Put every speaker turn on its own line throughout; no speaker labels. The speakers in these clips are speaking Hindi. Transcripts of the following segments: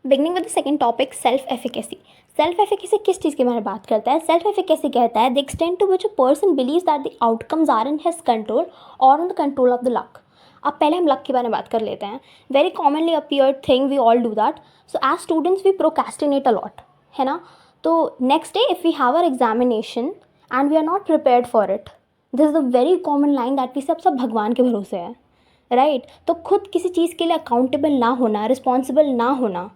Beginning with the second topic, self efficacy. Self efficacy किस चीज़ के बारे में बात करता है? सेल्फ एफिकेसी कहता है the extent to which a person believes that the outcomes are in his control और in the control of the luck. अब पहले हम लक के बारे में बात कर लेते हैं। Very commonly appeared thing, we all do that. So as students we procrastinate a lot, है ना। तो next day if we have our examination and we are not prepared for it, this is a very common line that we सब भगवान के भरोसे है, राइट। तो खुद किसी चीज़ के लिए अकाउंटेबल ना होना, रिस्पॉन्सिबल ना होना,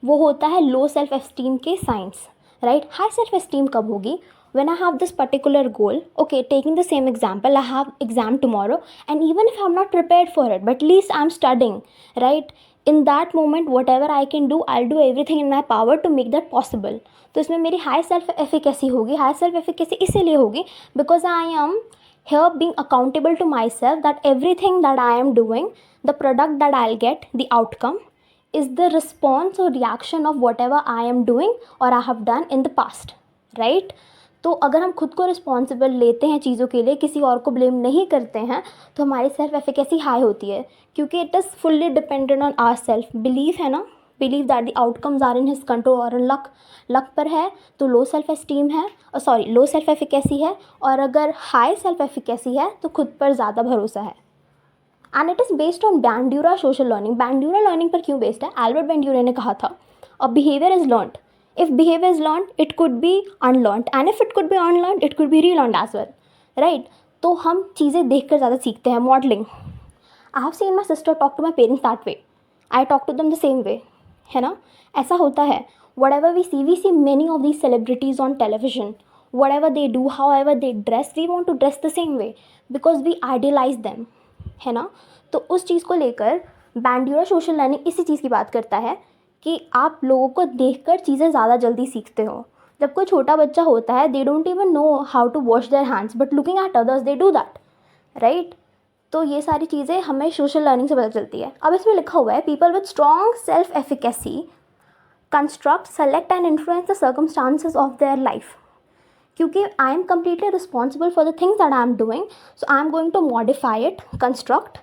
वो होता है लो सेल्फ एस्टीम के science, right. High self esteem कब होगी? when I have this particular goal, okay, taking the same example, I have exam tomorrow and even if I'm not prepared for it, but at least I'm studying, right? In that moment whatever I can do, I'll do everything in my power to make that possible. तो इसमें मेरी हाई सेल्फ एफिकेसी होगी। हाई सेल्फ एफिकेसी इसीलिए होगी because I am here being accountable to myself that everything that I am doing, the product that I'll get, the outcome is the response or reaction of whatever I am doing or I have done in the past, right? तो अगर हम खुद को रिस्पॉन्सिबल लेते हैं चीज़ों के लिए, किसी और को ब्लेम नहीं करते हैं, तो हमारी सेल्फ एफिकेसी हाई होती है क्योंकि it is fully dependent on our self believe, है ना। Believe that the outcomes are in his control और इन लक। लक पर है तो लो सेल्फ एस्टीम है, सॉरी लो सेल्फ एफिकेसी है, और अगर हाई सेल्फ एफिकेसी है तो खुद पर ज़्यादा भरोसा है। And it is based on Bandura social learning. Bandura learning पर क्यों बेस्ड है? एल्बर्ट बैंड्यूरा ने कहा था a behaviour is learned, if behavior is learned it could be unlearned and if it could be unlearned it could be relearned as well, right? तो हम चीज़ें देख कर ज़्यादा सीखते हैं। Modelling, I have seen my sister talk to my parents that way, I talk to them the same way, है ना। ऐसा होता है। Whatever we see many of these celebrities on television, whatever they do, however they dress, we want to dress the same way because we idealise them, है ना। तो उस चीज़ को लेकर बैंड्यूरा सोशल लर्निंग इसी चीज़ की बात करता है कि आप लोगों को देखकर चीज़ें ज़्यादा जल्दी सीखते हो। जब कोई छोटा बच्चा होता है, they don't even know how to wash their hands but looking at others they do that, right. तो ये सारी चीज़ें हमें सोशल लर्निंग से पता चलती है। अब इसमें लिखा हुआ है people with strong self efficacy construct, select and influence the circumstances of their life. क्योंकि I am completely responsible for the things that I am doing, so I am going to modify it, construct,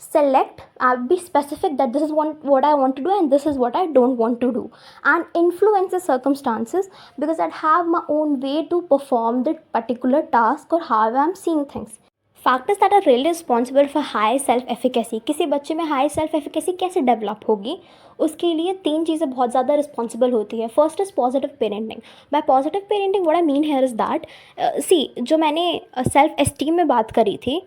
select, I'll be specific that this is what I want to do and this is what I don't want to do, and influence the circumstances because I have my own way to perform that particular task or how I'm seeing things. Factors that are really responsible for high self efficacy. किसी बच्चे में high self efficacy कैसे डेवलप होगी? उसके लिए 3 चीज़ें बहुत ज़्यादा रिस्पॉन्सिबल होती है। First is positive parenting. By positive parenting what I mean here is that, see जो मैंने सेल्फ एस्टीम में बात करी थी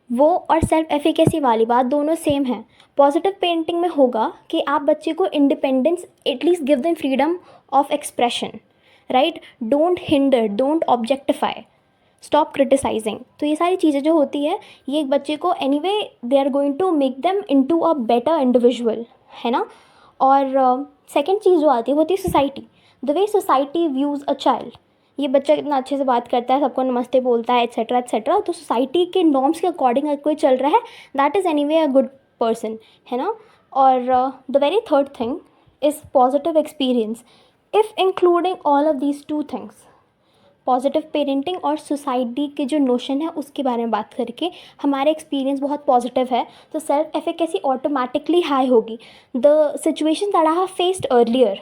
वो और सेल्फ एफिकेसी वाली बात दोनों सेम है। पॉजिटिव पेरेंटिंग में होगा कि आप बच्चे को independence, at least give them freedom of expression, right. Don't hinder, don't objectify, stop criticising. तो ये सारी चीज़ें जो होती है ये एक बच्चे को anyway they are going to make them into a better individual, है ना। और सेकेंड चीज़ जो आती है वो होती है society, the way society views a child. ये बच्चा कितना अच्छे से बात करता है, सबको नमस्ते बोलता है, एट्सेट्रा एट्सेट्रा, तो सोसाइटी के नॉर्म्स के अकॉर्डिंग अगर कोई चल रहा है that is any way a good person, है ना। और the very third thing is positive experience. If including all of these 2 things, positive parenting और सोसाइटी के जो नोशन है उसके बारे में बात करके हमारे एक्सपीरियंस बहुत पॉजिटिव है, तो सेल्फ एफिकेसी ऑटोमेटिकली हाई होगी। The situation that I have faced earlier,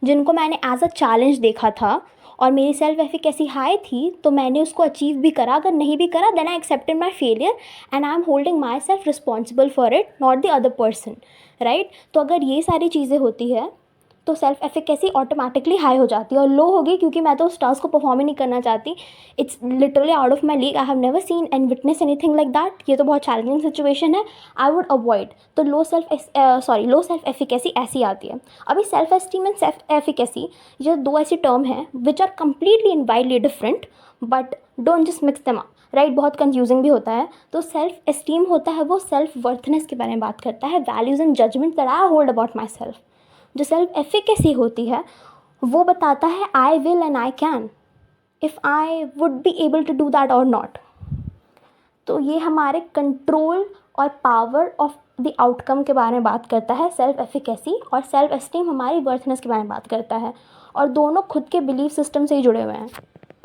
जिनको मैंने एज अ चैलेंज देखा था और मेरी सेल्फ एफिकेसी हाई थी, तो मैंने उसको अचीव भी करा। अगर नहीं भी करा then I accepted my failure and I am holding myself responsible for it, not the other person, right. तो अगर ये सारी चीज़ें होती है तो सेल्फ एफिकेसी ऑटोमेटिकली हाई हो जाती है। और लो होगी क्योंकि मैं तो उस टास्क को परफॉर्म ही नहीं करना चाहती, it's literally out of my league, I have never seen and witness anything like that, ये तो बहुत चैलेंजिंग सिचुएशन है, आई वुड अवॉइड। तो लो सेल्फ एफिकेसी ऐसी आती है। अभी self esteem and self efficacy ये 2 ऐसी टर्म हैं which are completely and widely different, but don't just mix them up, right. बहुत कंफ्यूजिंग भी होता है। तो सेल्फ एस्टीम होता है वो सेल्फ वर्थनेस के बारे में बात करता है, values and judgement that I hold about myself. जो सेल्फ एफिकेसी होती है वो बताता है I will and I can, if I would be able to do that और नॉट। तो ये हमारे कंट्रोल और पावर ऑफ द आउटकम के बारे में बात करता है सेल्फ एफिकेसी, और सेल्फ एस्टीम हमारी वर्थनेस के बारे में बात करता है, और दोनों खुद के बिलीफ सिस्टम से ही जुड़े हुए हैं।